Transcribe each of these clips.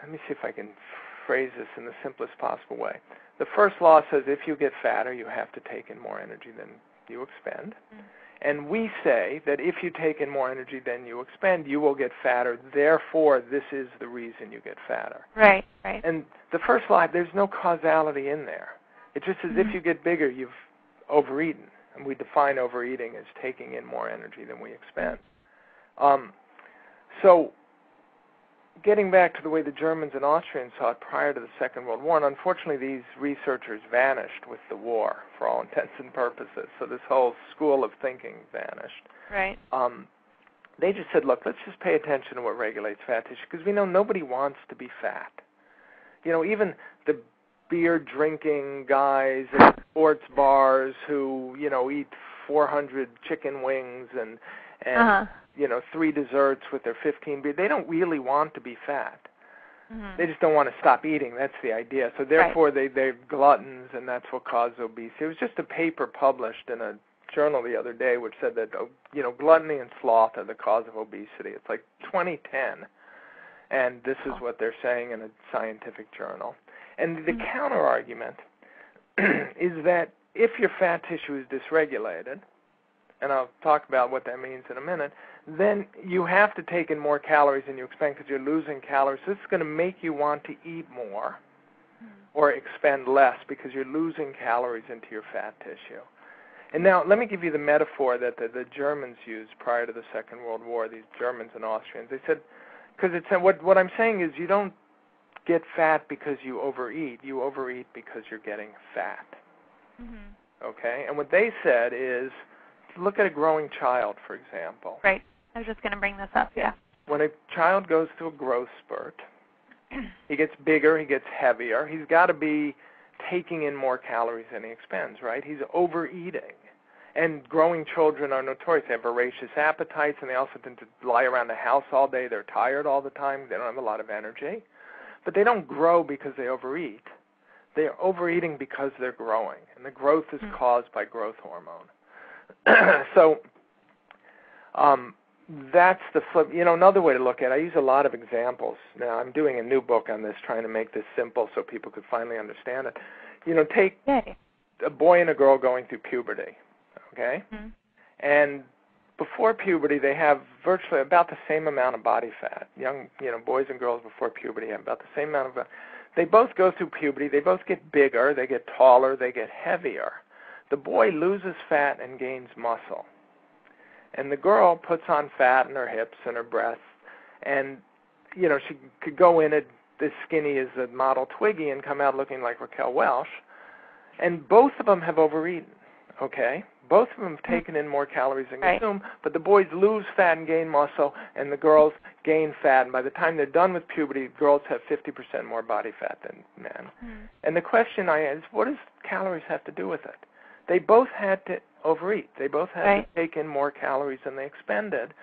let me see if I can phrase this in the simplest possible way. The first law says if you get fatter, you have to take in more energy than you expend. And we say that if you take in more energy than you expend, you will get fatter. Therefore, this is the reason you get fatter. Right, right. And the first law, there's no causality in there. It's just as if you get bigger, you've overeaten. And we define overeating as taking in more energy than we expend. So getting back to the way the Germans and Austrians saw it prior to the Second World War, and unfortunately these researchers vanished with the war for all intents and purposes, so this whole school of thinking vanished. Right. They just said, look, let's just pay attention to what regulates fat tissue, because we know nobody wants to be fat. You know, even the beer-drinking guys at sports bars who, you know, eat 400 chicken wings and 3 desserts with their 15 beer, they don't really want to be fat. They just don't want to stop eating. That's the idea. So therefore, they're gluttons, and that's what caused obesity. It was just a paper published in a journal the other day which said that, you know, gluttony and sloth are the cause of obesity. It's like 2010, and this is what they're saying in a scientific journal. And the counter-argument is that if your fat tissue is dysregulated, and I'll talk about what that means in a minute, then you have to take in more calories than you expend because you're losing calories. So this is going to make you want to eat more or expend less because you're losing calories into your fat tissue. And now let me give you the metaphor that the Germans used prior to the Second World War, these Germans and Austrians. They said, because it's what I'm saying is you don't get fat because you overeat because you're getting fat. Okay? And what they said is, look at a growing child, for example. Right. I was just going to bring this up, yeah. When a child goes through a growth spurt, he gets bigger, he gets heavier. He's got to be taking in more calories than he expends, right? He's overeating. And growing children are notorious. They have voracious appetites, and they also tend to lie around the house all day. They're tired all the time. They don't have a lot of energy. But they don't grow because they overeat. They're overeating because they're growing, and the growth is caused by growth hormone. So that's the flip. You know, another way to look at it, I use a lot of examples. Now, I'm doing a new book on this, trying to make this simple so people could finally understand it. You know, take a boy and a girl going through puberty, okay? And before puberty, they have virtually about the same amount of body fat. Young, you know, boys and girls before puberty have about the same amount of. They both go through puberty. They both get bigger. They get taller. They get heavier. The boy loses fat and gains muscle. And the girl puts on fat in her hips and her breasts. And, you know, she could go in as skinny as a model Twiggy and come out looking like Raquel Welch. And both of them have overeaten, okay? Both of them have taken in more calories than consumed, but the boys lose fat and gain muscle, and the girls gain fat. And by the time they're done with puberty, girls have 50% more body fat than men. And the question I ask is, what does calories have to do with it? They both had to overeat. They both had to take in more calories than they expended.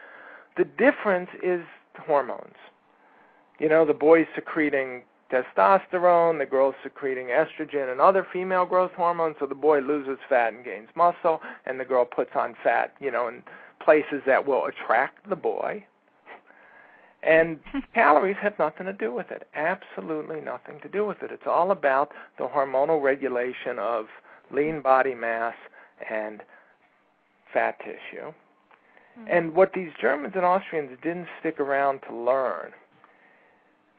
The difference is hormones. You know, the boy's secreting testosterone, the girl's secreting estrogen and other female growth hormones, so the boy loses fat and gains muscle, and the girl puts on fat, you know, in places that will attract the boy. And calories have nothing to do with it, absolutely nothing to do with it. It's all about the hormonal regulation of lean body mass and fat tissue. And what these Germans and Austrians didn't stick around to learn,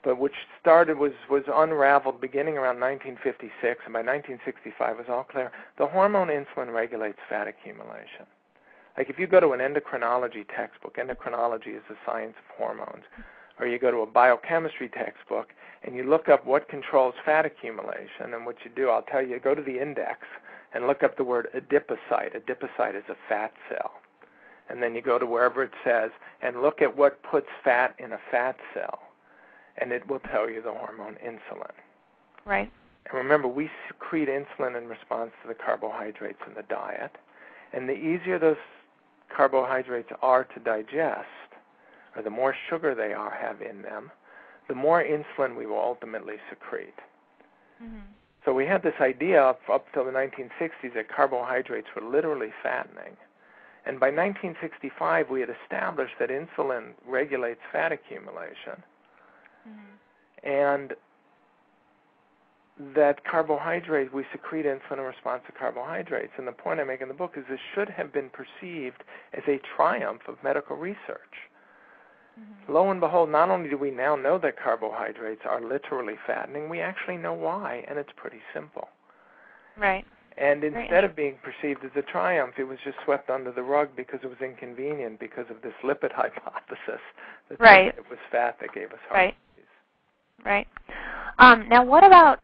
but which started was unraveled beginning around 1956, and by 1965 it was all clear. The hormone insulin regulates fat accumulation. Like if you go to an endocrinology textbook, endocrinology is the science of hormones, or you go to a biochemistry textbook and you look up what controls fat accumulation, and what you do, I'll tell you, go to the index and look up the word adipocyte. Adipocyte is a fat cell. And then you go to wherever it says and look at what puts fat in a fat cell, and it will tell you the hormone insulin. Right. And remember, we secrete insulin in response to the carbohydrates in the diet, and the easier those carbohydrates are to digest, or the more sugar they have in them, the more insulin we will ultimately secrete. So we had this idea up till the 1960s that carbohydrates were literally fattening. And by 1965, we had established that insulin regulates fat accumulation. and that carbohydrate, we secrete insulin in response to carbohydrates. And the point I make in the book is this should have been perceived as a triumph of medical research. Mm-hmm. Lo and behold, not only do we now know that carbohydrates are literally fattening, we actually know why, and it's pretty simple. Right. And instead of being perceived as a triumph, it was just swept under the rug because it was inconvenient, because of this lipid hypothesis that right. it was fat that gave us heart right. disease. Right. Now, what about